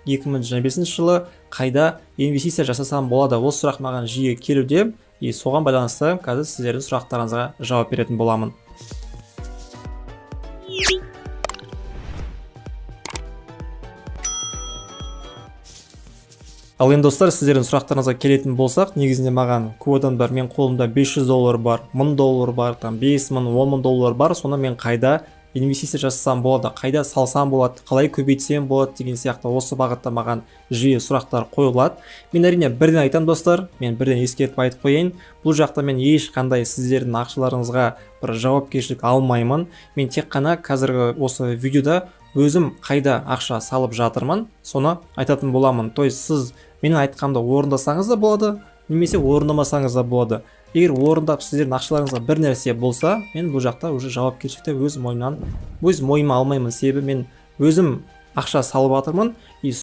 2025 жылы қайда инвестиция жасасам болады? Осы сұрақ маған жиі келуде, и соған байланысты қазір сіздердің сұрақтарыңызға жауап беретін боламын. Ал енді достар, сіздердің сұрақтарыңызға келетін болсақ, негізінде маған көп адамдар, мен қолымда $500 бар, $1000 бар, там 5000, $10,000 бар, соны мен қайда инвестиция жасасам болады, қайда салсам болады, қалай көбейтсем болады деген сияқты осы бағытта маған жиі сұрақтар қойылады. Мен әрине бірден айтамын достар, мен бірден ескертіп айтып қояйын, бұл жақта мен ешқандай сіздердің ақшаларыңызға бір жауапкершілік алмаймын. Мен тек қана қазіргі осы видеода өзім қайда ақша салып жатырмын, соны айтатын боламын. То есть сіз менің айтқанымды орындасаңыз да болады, немесе орындамасаңыз да болады. Егер орындап сіздердің ақшаларыңызға бір нәрсе болса, мен бұл жақта уже жауапкершілікті өз мойныма алмаймын. Себебі мен өзім ақша салып жатырмын,